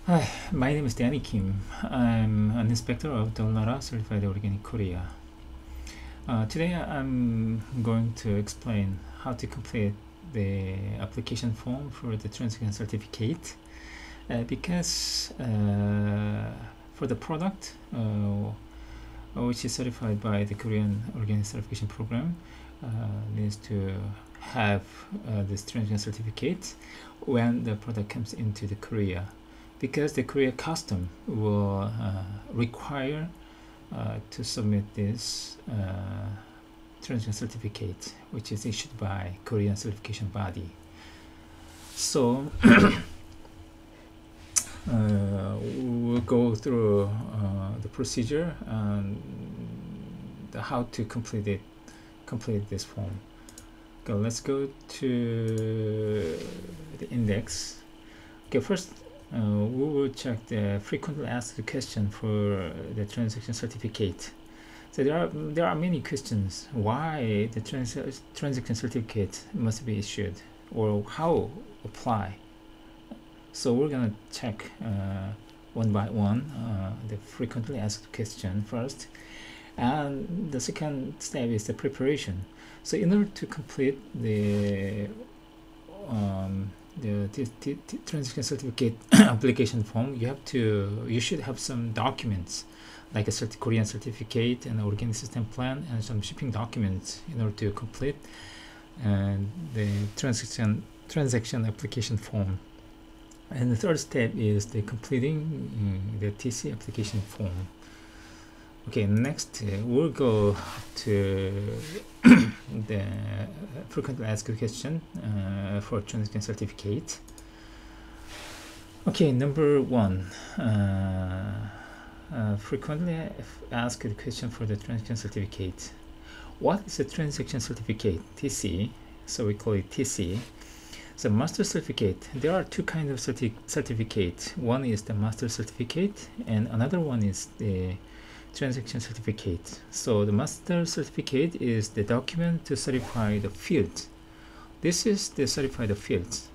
Hi, my name is Danny Kim. I'm an inspector of Dollara Certified Organic Korea. Today I'm going to explain how to complete the application form for the transaction certificate because for the product which is certified by the Korean Organic Certification Program needs to have this transaction certificate when the product comes into the Korea, because the Korea custom will require to submit this transaction certificate, which is issued by Korean certification body. So we'll go through the procedure and how to complete this form. Okay, let's go to the index. Okay, first we will check the frequently asked question for the transaction certificate. So there are many questions why the transaction certificate must be issued or how apply. So we're gonna check one by one the frequently asked question first, and the second step is the preparation. So in order to complete the transaction certificate application form, you should have some documents like a Korean certificate and organic system plan and some shipping documents in order to complete the transaction application form. And the third step is the completing the TC application form. Okay, next we'll go to the frequently asked question for transaction certificate. Okay, number one, frequently asked question for the transaction certificate. What is a transaction certificate? TC. So we call it TC. So master certificate, there are two kinds of certificate. One is the master certificate and another one is the transaction certificate. So the master certificate is the document to certify the field. This is the certify the fields,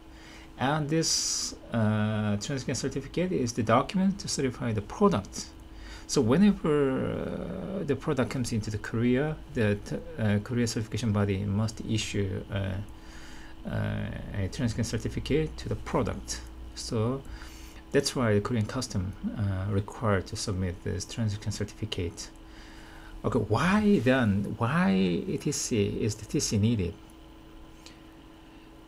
and this transaction certificate is the document to certify the product. So whenever the product comes into the Korea, the Korea certification body must issue a transaction certificate to the product. So that's why the Korean custom required to submit this transaction certificate. Okay, why then? Why TC is the TC needed?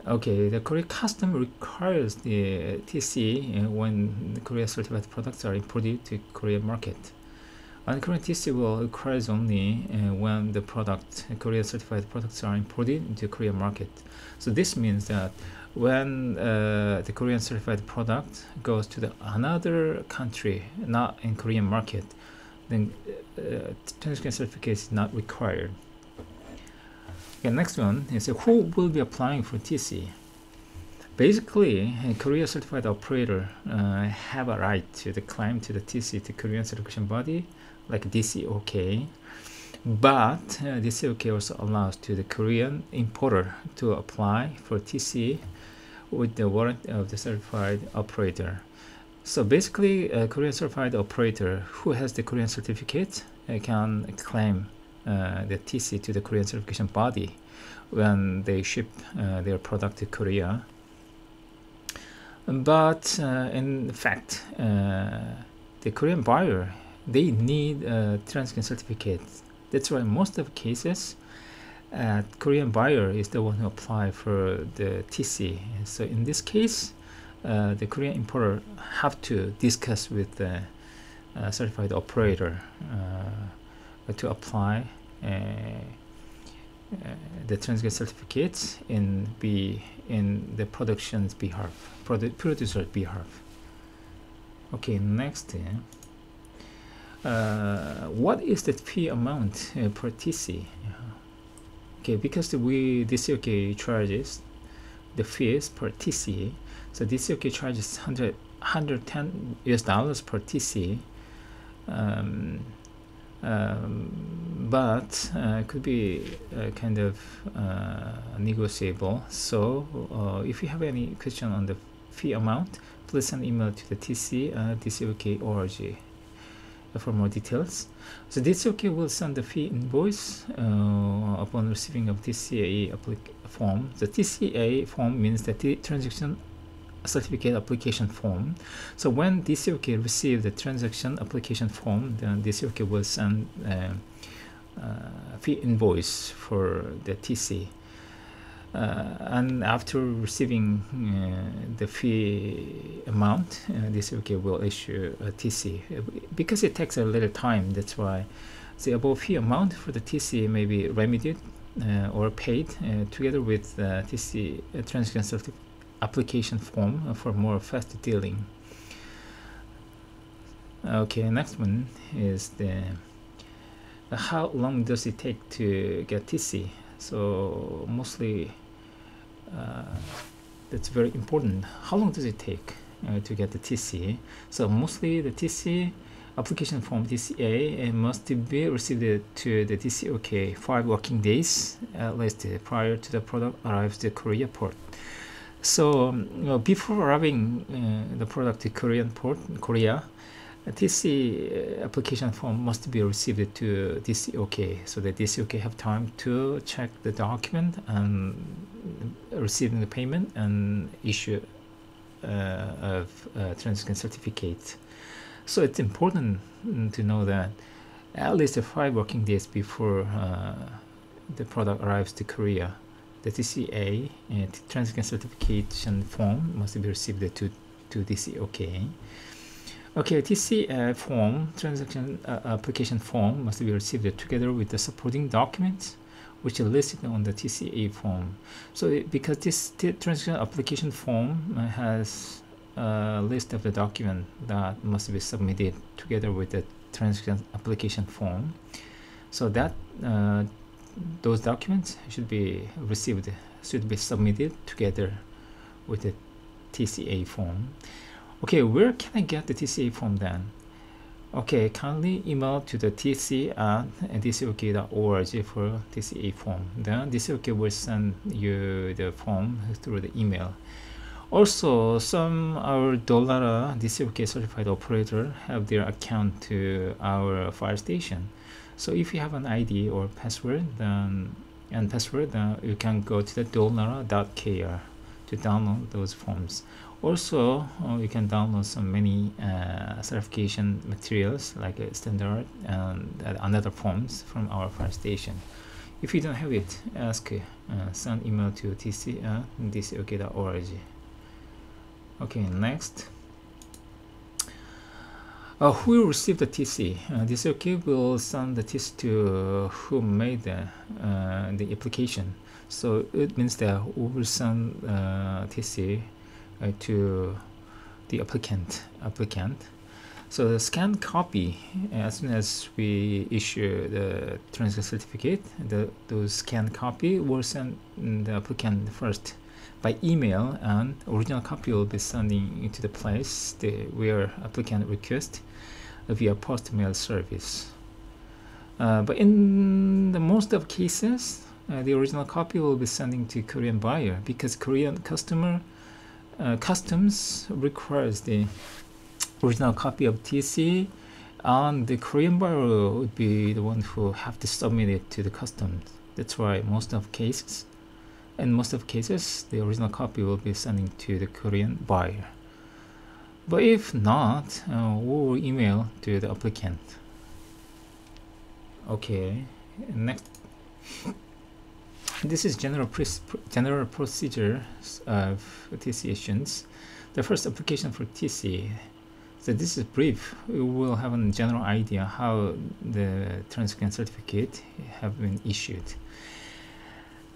Okay, the Korean custom requires the TC when the Korea certified products are imported to Korean market. And Korean TC will requires only when the Korea certified products are imported into Korean market. So this means that when the Korean certified product goes to another country, not in Korean market, then transaction certificate is not required. Okay, next one is who will be applying for TC. Basically, a Korea certified operator have a right to claim to the TC to Korean certification body like DCOK, but DCOK also allows to the Korean importer to apply for TC with the warrant of the certified operator. So basically, a Korean certified operator who has the Korean certificate can claim the TC to the Korean certification body when they ship their product to Korea. But in fact, the Korean buyer, they need a transaction certificate. That's why most of cases, Korean buyer is the one who apply for the TC. So in this case, the Korean importer have to discuss with the certified operator to apply the transaction certificates in the production's behalf, producer's behalf. Okay, next. What is the fee amount per TC? Okay, because DCOK charges the fees per TC, so DCOK charges $110 per TC, but it could be kind of negotiable. So if you have any question on the fee amount, please send email to the tc@dcok.org for more details. So DCOK will send the fee invoice upon receiving of TCA form. The TCA form means the transaction certificate application form. So when DCOK receives the transaction application form, then DCOK will send fee invoice for the TC. And after receiving the fee amount, DCOK will issue a TC. Because it takes a little time, that's why the above fee amount for the TC may be remedied or paid together with the TC transaction application form for more fast dealing. Okay, next one is the how long does it take to get TC? So mostly that's very important. How long does it take to get the TC? So mostly the TC application form TCA must be received to the DCOK 5 working days at least prior to the product arrives to Korea port. So before arriving the product to Korea, a TC application form must be received to DCOK, so the DCOK have time to check the document and receiving the payment and issue of transaction certificate. So it's important to know that at least 5 working days before the product arrives to Korea, the TCA transaction certification form must be received to DCOK. Okay, TC form, transaction application form must be received together with the supporting documents which are listed on the TCA form. So because this transaction application form has a list of the document that must be submitted together with the transaction application form, so that those documents should be submitted together with the TCA form. Okay, where can I get the TCA form then? Okay, kindly email to the tc@dcok.org for TCA form. Then DCOK will send you the form through the email. Also, some our Dollara DCOK certified operator have their account to our fire station. So if you have an ID or password, then you can go to the dollara.kr to download those forms. Also, you can download some many certification materials like standard and another forms from our fire station. If you don't have it, send email to tc@dcok.org. Okay, next. Who will receive the TC? DCOK will send the TC to who made the application. So it means that we will send TC to the applicant. So the scanned copy, as soon as we issue the transaction certificate, those scanned copy will send the applicant first by email, and original copy will be sending into the place where applicant request via post mail service. But in the most of cases, the original copy will be sending to Korean buyer because Korean customs requires the original copy of TC, and the Korean buyer would be the one who have to submit it to the customs. That's why in most of cases, the original copy will be sending to the Korean buyer. But if not, we will email to the applicant. Okay, next. This is general procedure of TC issuance. The first application for TC. So this is brief. We will have a general idea how the transaction certificate have been issued.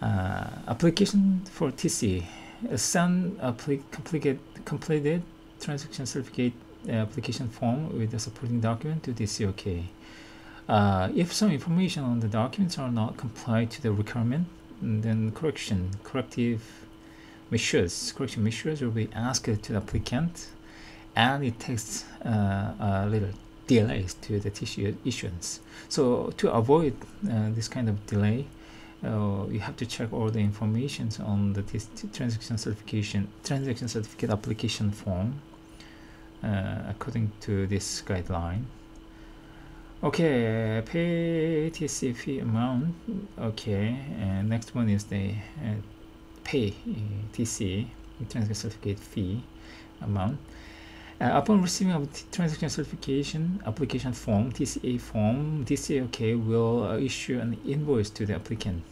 Application for TC. Send completed transaction certificate application form with the supporting document to DCOK. If some information on the documents are not complied to the requirement, then corrective measures will be asked to the applicant, and it takes a little delays to the TC issuance. So to avoid this kind of delay, you have to check all the information on the transaction certificate application form according to this guideline. Okay, pay TC fee amount. Okay, and next one is the pay TC transaction certificate fee amount. Upon receiving of transaction certification application form, TCA form, TCA will issue an invoice to the applicant.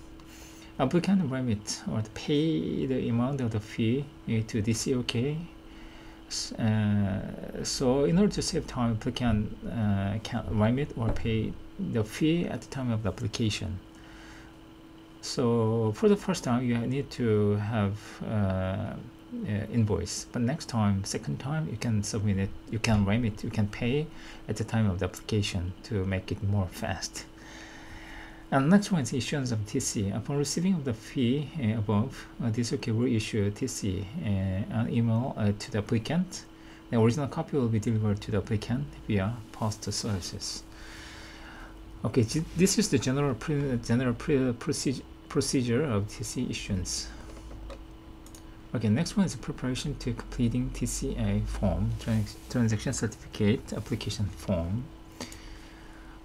Applicant remit or pay the amount of the fee to DCOK. So in order to save time, applicant can remit or pay the fee at the time of the application. So for the first time, you need to have invoice, but next time, second time, you can submit it, you can remit, you can pay at the time of the application to make it more fast. And next one is issuance of TC. Upon receiving of the fee above, DCOK will issue TC an email to the applicant. The original copy will be delivered to the applicant via post services. Okay, this is the general procedure of TC issuance. Okay, next one is preparation to completing TCA form, transaction certificate application form.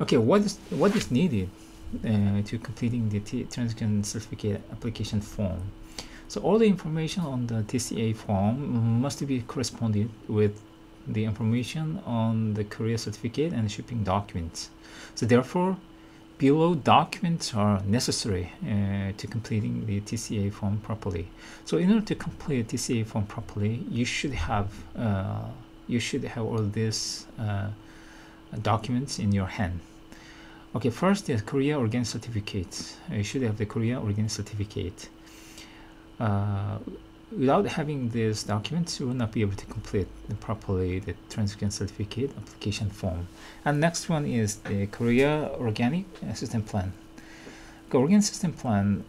Okay, what is needed to completing the transaction certificate application form? So all the information on the TCA form must be corresponded with the information on the courier certificate and shipping documents. So therefore, below documents are necessary to completing the TCA form properly. So in order to complete TCA form properly, you should have all these documents in your hand. Okay, first is courier organic certificate. You should have the courier organic certificate. Without having these documents, you will not be able to complete properly the transaction certificate application form. And next one is the courier organic system plan. The organic system plan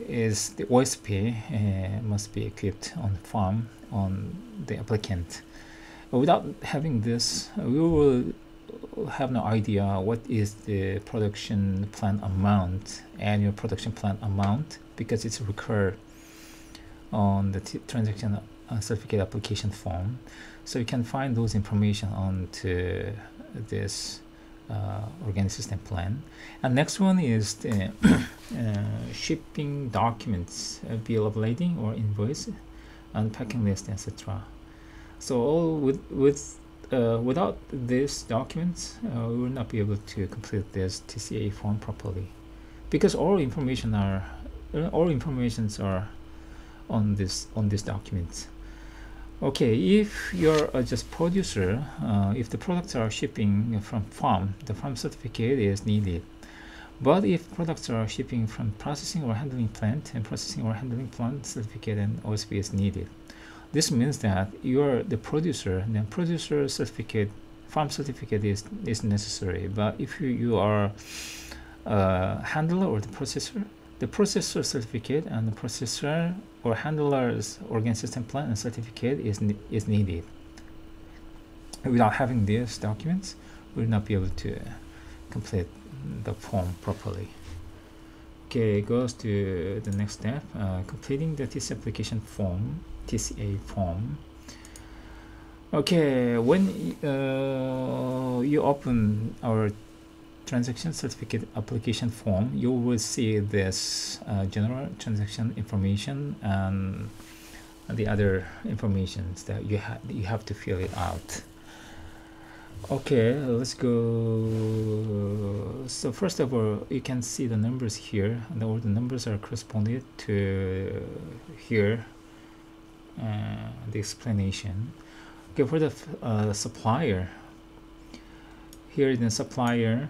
is the OSP must be equipped on the farm on the applicant. Without having this, we will have no idea what is the production plan amount, annual production plan amount, because it's required on the transaction certificate application form. So you can find those information onto this organic system plan. And next one is the shipping documents, bill of lading or invoice, and packing list, etc. So all without these documents, we will not be able to complete this TCA form properly, because all informations are on this document. Okay, if you're just producer, if the products are shipping from farm, the farm certificate is needed. But if products are shipping from processing or handling plant, and processing or handling plant certificate and OSP is needed. This means that you're the producer, then producer certificate, farm certificate is necessary. But if you are a handler or the processor certificate and the processor or handler's organic system plan and certificate is needed. Without having these documents, we will not be able to complete the form properly. Okay, it goes to the next step, completing the TC application form, TCA form. Okay, when you open our transaction certificate application form, you will see this general transaction information and the other informations that you have to fill it out. Okay, let's go. So first of all, you can see the numbers here, and all the numbers are corresponded to here, the explanation. Okay, for the supplier, here is the supplier,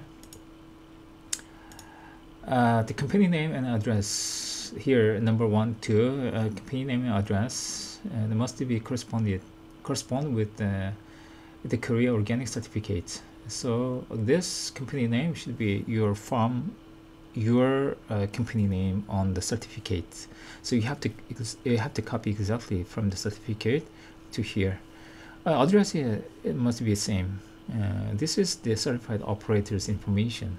the company name and address here, number 1, 2, company name and address, they must be correspond with the courier organic certificate. So this company name should be your farm, your company name on the certificate. So you have to copy exactly from the certificate to here. Address here, it must be the same. This is the certified operator's information.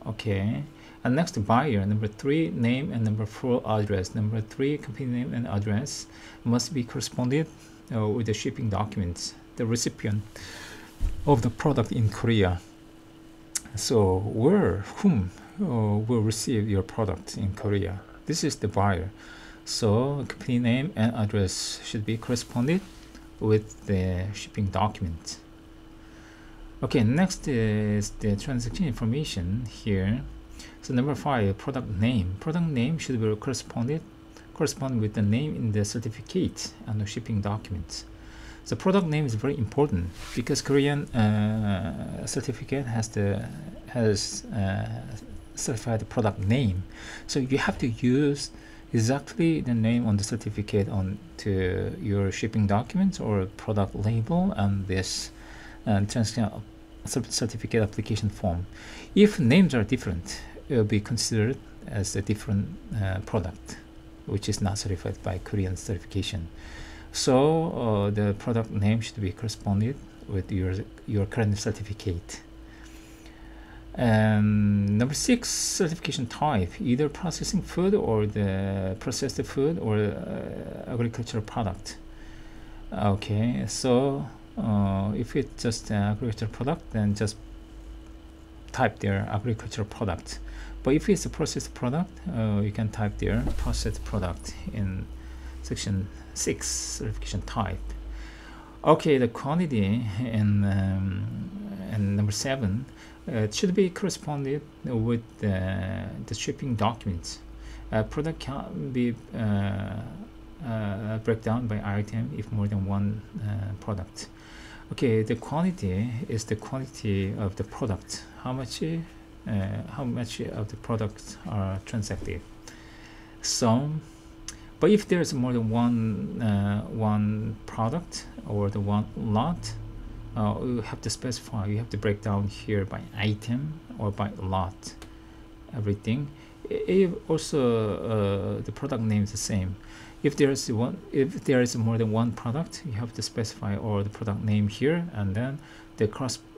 Okay, and next, buyer, number 3, name, and number 4, address. Number 3, company name and address must be corresponded with the shipping documents, the recipient of the product in Korea. So whom will receive your product in Korea? This is the buyer. So company name and address should be corresponded with the shipping document. Okay, next is the transaction information here. So number 5, product name. Product name should be correspond with the name in the certificate and the shipping documents. The product name is very important because Korean certificate has certified product name. So you have to use exactly the name on the certificate on to your shipping documents or product label and this certificate application form. If names are different, it will be considered as a different product, which is not certified by Korean certification. So the product name should be corresponded with your current certificate. And number 6, certification type, either processing food or the processed food or agricultural product. Okay, so if it's just an agricultural product, then just type their agricultural product. But if it's a processed product, you can type their processed product in section 6, certification type. Okay, the quantity and number 7, it should be corresponded with the shipping documents. Product can be breakdown by item if more than one product. Okay, the quantity is the quantity of the product. How much of the products are transacted. So, but if there's more than one product or the one lot, you have to specify. You have to break down here by item or by lot. Everything. Also, the product name is the same. If there is more than one product, you have to specify or the product name here, and then the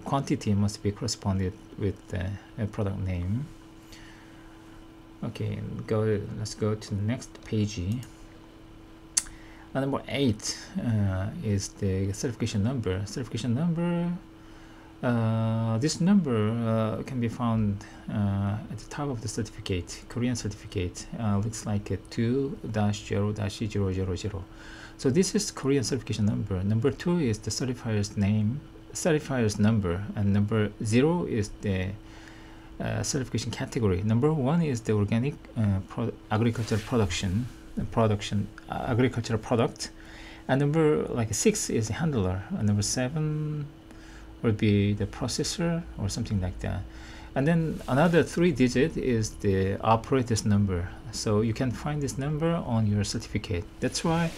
quantity must be corresponded with the product name. Okay, let's go to the next page. Number 8 is the certification number. Certification number. This number can be found at the top of the certificate, Korean certificate. Looks like a 2-0-000. So this is Korean certification number. Number 2 is the certifier's name, certifier's number, and number 0 is the certification category. Number 1 is the organic agricultural agricultural product, and number 6 is the handler, and number 7 would be the processor or something like that. And then another 3-digit is the operator's number. So you can find this number on your certificate. That's why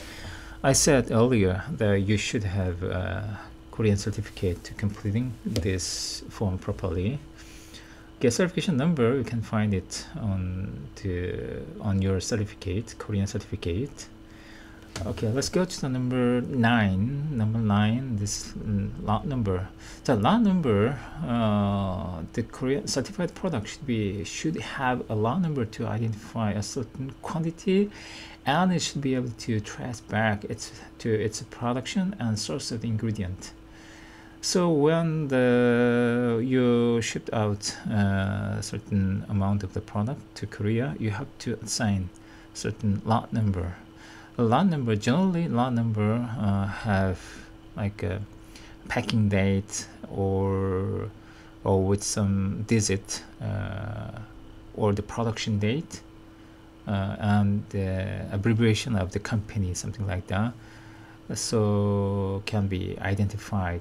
I said earlier that you should have a Korean certificate to completing this form properly. Okay, certification number, you can find it on your certificate, Korean certificate. Okay, let's go to the number 9. Number 9, this lot number. So lot number, the Korean certified product should have a lot number to identify a certain quantity, and it should be able to trace back to its production and source of the ingredient. So when you shipped out a certain amount of the product to Korea, you have to assign certain lot number. Generally lot number have like a packing date or with some digit or the production date and the abbreviation of the company, something like that. So can be identified.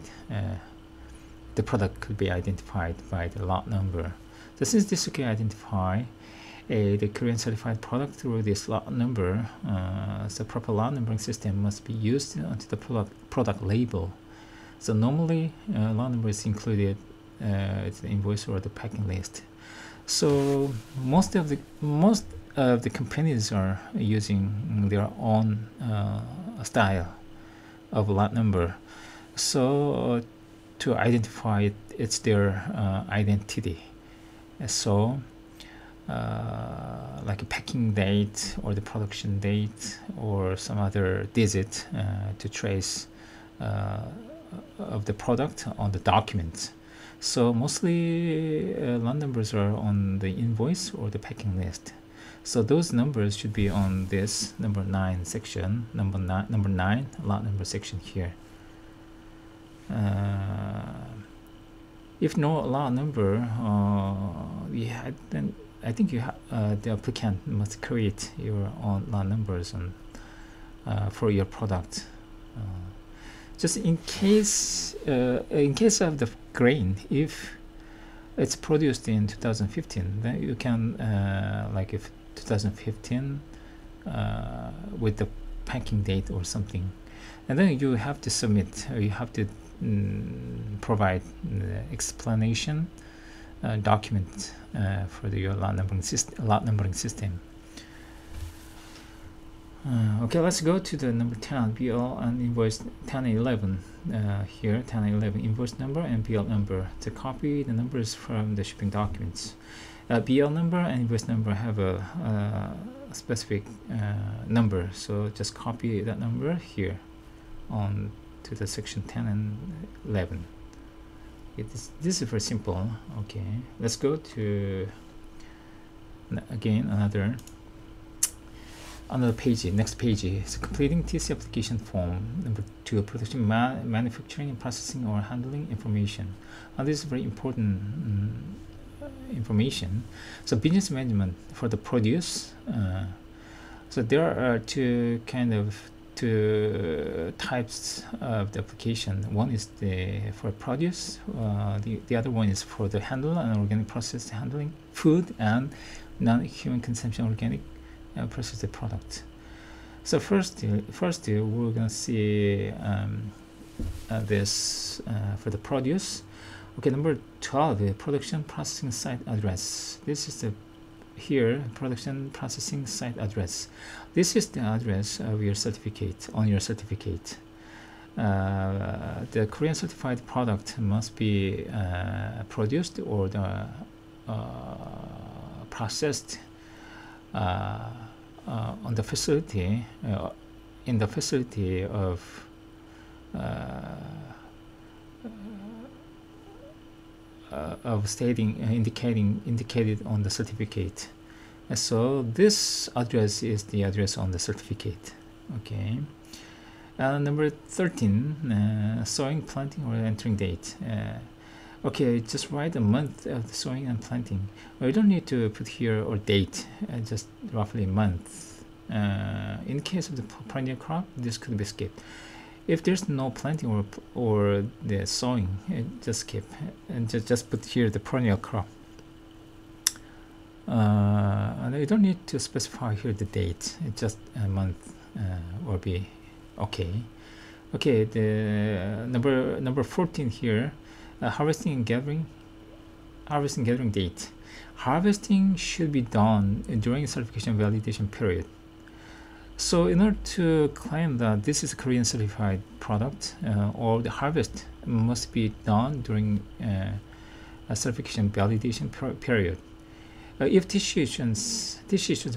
The product could be identified by the lot number. So since this can identify the Korean certified product through this lot number, so proper lot numbering system must be used onto the product label. So normally lot number is included it's the invoice or the packing list. So most of the companies are using their own style of lot number. So to identify it, it's their identity. So like a packing date or the production date or some other digit to trace of the product on the document. So mostly lot numbers are on the invoice or the packing list. So those numbers should be on this number 9 section, number 9 lot number section here. If no lot number, then I think you the applicant must create your own lot numbers on for your product. Just in case of the grain, if it's produced in 2015, then you can like if 2015 with the packing date or something, and then you have to submit, or you have to provide the explanation document for your lot numbering system. Okay, let's go to the number 10, BL and invoice 10 and 11. Here 10 and 11 invoice number and BL number. To copy the numbers from the shipping documents, BL number and invoice number have a specific number, so just copy that number here on to the section 10 and 11. This is very simple. Okay, let's go to again another page. Next page is completing TC application form. Number 2, production, manufacturing, and processing or handling information. This is very important information. So business management for the produce. So there are two types of the application. One is for produce. The other one is for the handle and organic process handling, food and non-human consumption organic processed product. So first we're gonna see this for the produce. Okay, number 12, production processing site address. This is the here production processing site address. This is the address of your certificate on your certificate. The Korean certified product must be produced or the processed on the facility in the facility of indicated on the certificate. So this address is the address on the certificate. Okay. Number 13, sowing, planting, or entering date. Okay, just write a month of the sowing and planting. You don't need to put here or date, just roughly a month. In case of the perennial crop, this could be skipped. If there's no planting or the sowing, just skip and just put here the perennial crop. And you don't need to specify here the date. It's just a month will be okay. Okay, the number 14 here. Harvesting and gathering date. Harvesting should be done during certification validation period. So in order to claim that this is a Korean certified product, or the harvest must be done during a certification validation period. If decisions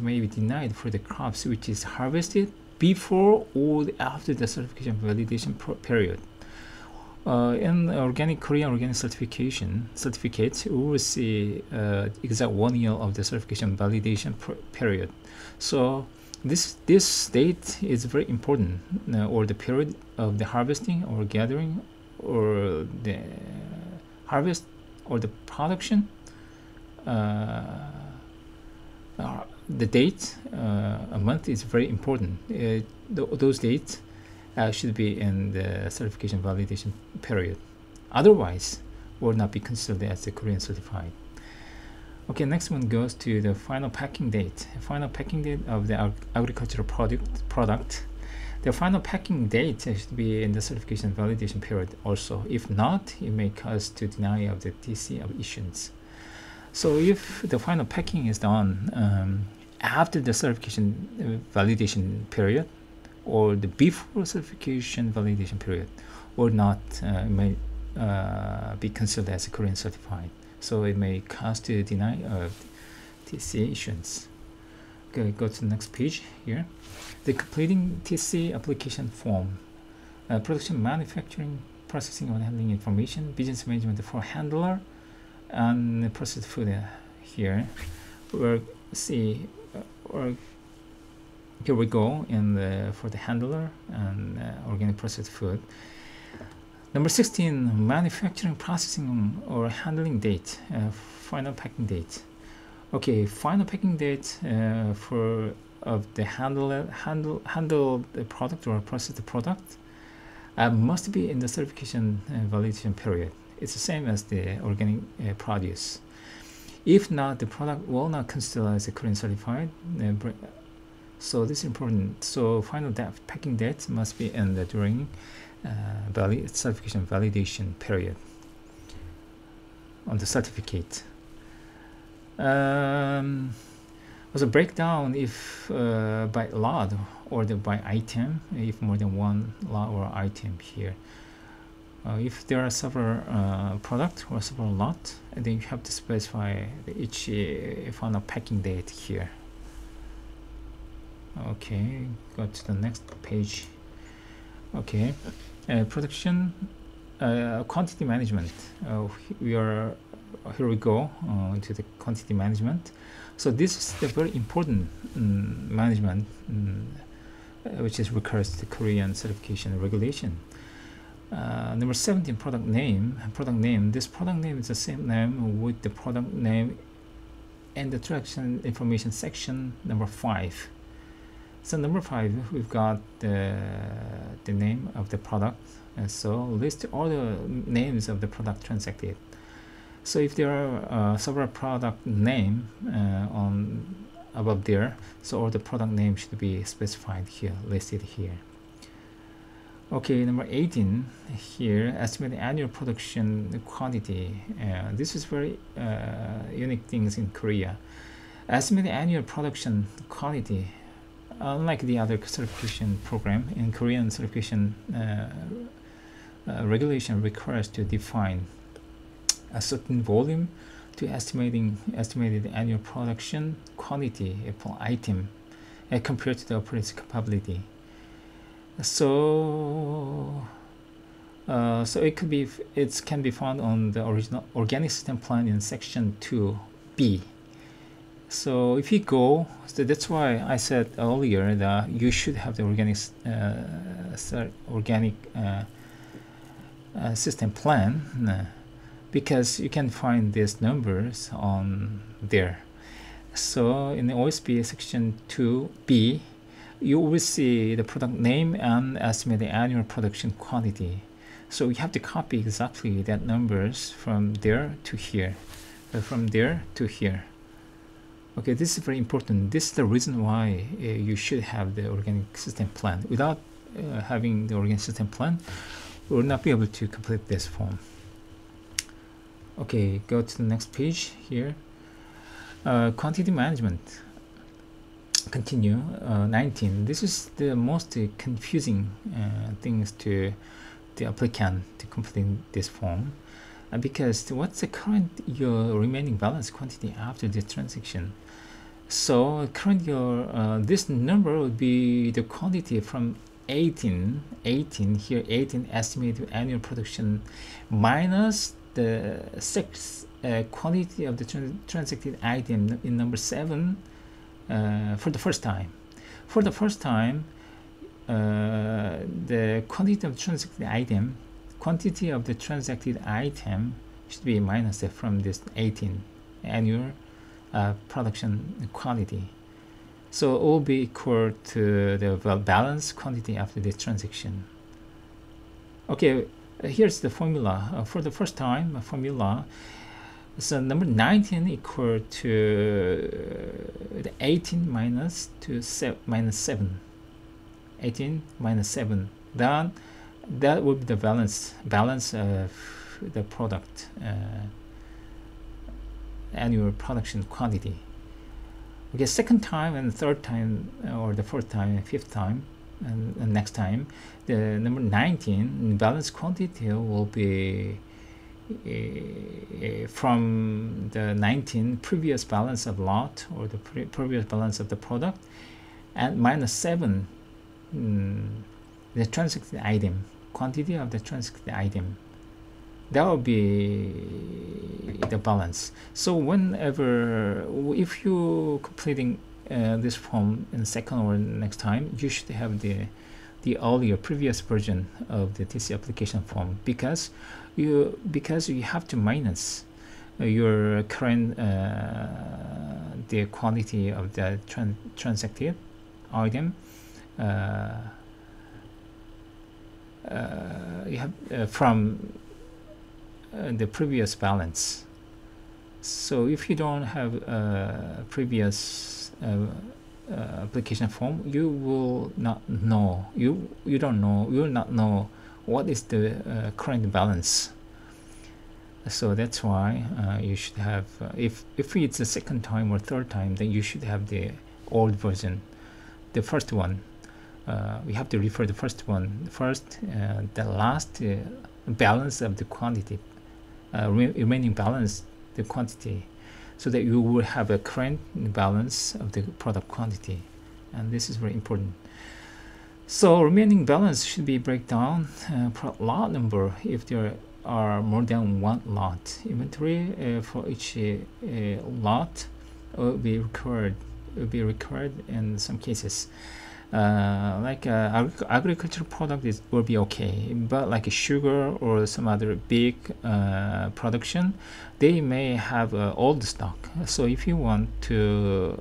may be denied for the crops which is harvested before or after the certification validation period. In Korean organic certificates, we will see exact 1 year of the certification validation period. So this date is very important, or the period of the harvesting or gathering or the harvest or the production. The date, a month, is very important. Those dates should be in the certification validation period. Otherwise, will not be considered as the Korean certified. Okay, next one goes to the final packing date. Final packing date of the agricultural product. The final packing date should be in the certification validation period also. If not, it may cause to deny of the TC of issuance. So if the final packing is done after the certification validation period, or the before certification validation period, or not, it may be considered as a Korean certified. So it may cause to deny of TC issuance. Okay, go to the next page here. The completing TC application form. Production, manufacturing, processing and handling information, business management for handler, and processed food here. We'll see, here we go for the handler and organic processed food. Number 16, manufacturing, processing or handling date, final packing date. Okay, final packing date of the handle the product or process the product must be in the certification validation period. It's the same as the organic produce. If not, the product will not consider as a Korean certified. So this is important. So final packing date must be in during certification validation period on the certificate. Also breakdown if by lot or by item, if more than one lot or item here. If there are several products or several lots, then you have to specify each final packing date here. Okay, go to the next page. Okay, production quantity management. Here we go to the quantity management. So this is the very important management which is requires the Korean certification regulation. Number 17, product name. This product name is the same name with the product name in the transaction information section number 5. So number 5, we've got the name of the product. So list all the names of the product transacted. So if there are several product name on above there, so all the product name should be specified here, listed here. Okay, number 18 here, estimated annual production quantity. This is very unique things in Korea. Estimated annual production quantity, unlike the other certification program, in Korean certification regulation requires to define a certain volume to estimated annual production quantity per item compared to the operating capability. So it can be found on the original organic system plan in section 2B. So if you go, so that's why I said earlier that you should have the organic system plan, because you can find these numbers on there. So in the OSB section 2B, you will see the product name and estimated annual production quantity. So you have to copy exactly that numbers from there to here, from there to here. Okay, this is very important. This is the reason why you should have the organic system plan. Without having the organic system plan, we will not be able to complete this form. Okay, go to the next page here. Quantity management. Continue. 19. This is the most confusing things to the applicant to complete this form, because what's the current your remaining balance quantity after this transaction? So current your this number would be the quantity from 18 here, 18 estimated annual production minus the 6 quantity of the transacted item in number 7 for the first time. For the first time, the quantity of the transacted item should be minus from this 18 annual production quantity. So it will be equal to the balance quantity after this transaction. Okay, here's the formula. For the first time, formula. So number 19 equal to the 18 minus 7. 18 minus 7. Then that would be the balance of the product annual production quantity. Okay, second time and third time, or the fourth time and fifth time, and next time, the number 19 balance quantity will be from the 19 previous balance of lot, or the previous balance of the product, and minus 7 the transacted item, quantity of the transacted item. That will be the balance. So whenever, if you completing this form in second or next time, you should have the earlier previous version of the TC application form, because you have to minus your current the quantity of the transacted item. You have from the previous balance. So if you don't have previous application form, you will not know, you will not know what is the current balance. So that's why you should have, if it's the second time or third time, then you should have the old version, the first one. We have to refer the first one first, the last balance of the quantity, remaining balance the quantity, so that you will have a current balance of the product quantity, and this is very important. So remaining balance should be breakdown per lot number if there are more than one lot. Inventory for each lot will be required in some cases. Like agricultural product will be okay, but like sugar or some other big production, they may have old stock. So if you want to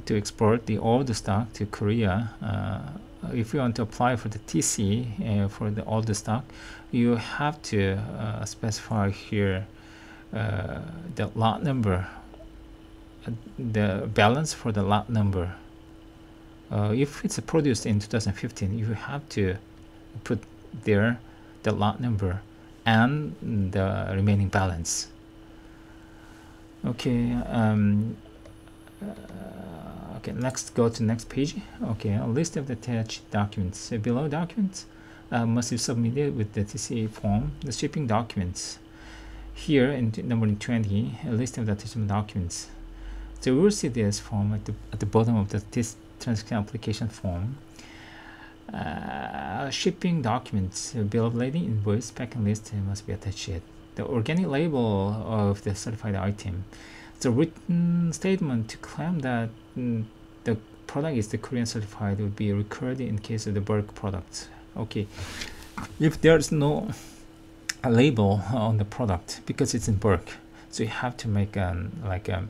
export the old stock to Korea, if you want to apply for the TC for the old stock, you have to specify here the lot number, the balance for the lot number. If it's produced in 2015, you have to put there the lot number and the remaining balance. Okay. Okay, next, go to next page. Okay, a list of the attached documents. Below documents must be submitted with the TC form. The shipping documents. Here in number 20, a list of the attachment documents. So we will see this form at the bottom of the transaction application form. Shipping documents, bill of lading, invoice, packing list must be attached. The organic label of the certified item. The written statement to claim that the product is the Korean certified would be required in case of the bulk products. Okay, if there's no label on the product because it's in bulk, so you have to make like a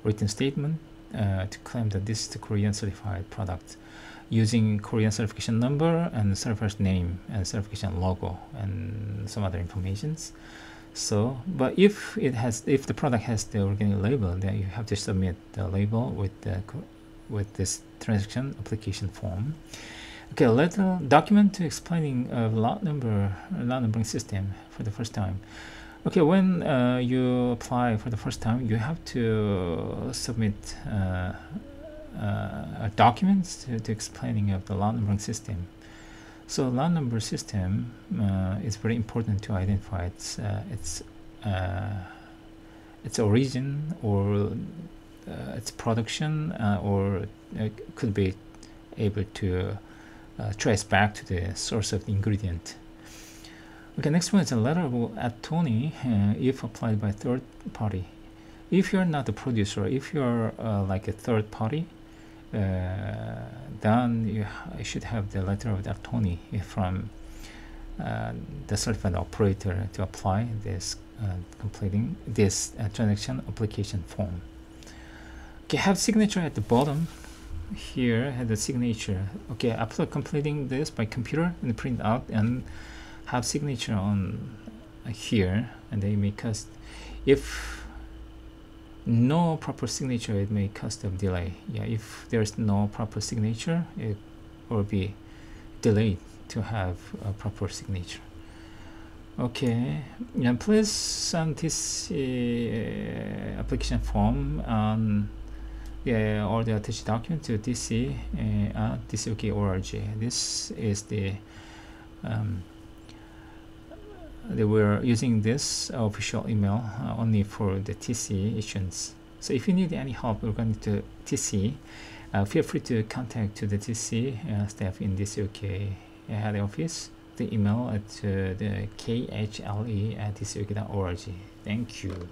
written statement to claim that this is the Korean certified product using Korean certification number and certified name and certification logo and some other informations. So, but if the product has the organic label, then you have to submit the label with this transaction application form. Okay, letter document explaining lot numbering system for the first time. Okay, when you apply for the first time, you have to submit documents to explaining of the lot numbering system. So lot number system is very important to identify its origin or its production, or it could be able to trace back to the source of the ingredient. Okay, next one is a letter of attorney if applied by third party. If you're not the producer, if you're like a third party, then you should have the letter of attorney from the certified operator to apply this completing this transaction application form. Okay, have signature at the bottom. Here have the signature. Okay, after completing this by computer and print out and have signature on here, and they may cost, if no proper signature, it may cost a delay. Yeah, if there's no proper signature, it will be delayed to have a proper signature. Okay, and please send this application form on all the attached document to DC DCOK.org. This is the they were using this official email only for the TC issuance. So if you need any help regarding to TC, feel free to contact to the TC staff in this UK head office. The email at the khle@tcuk.org. Thank you.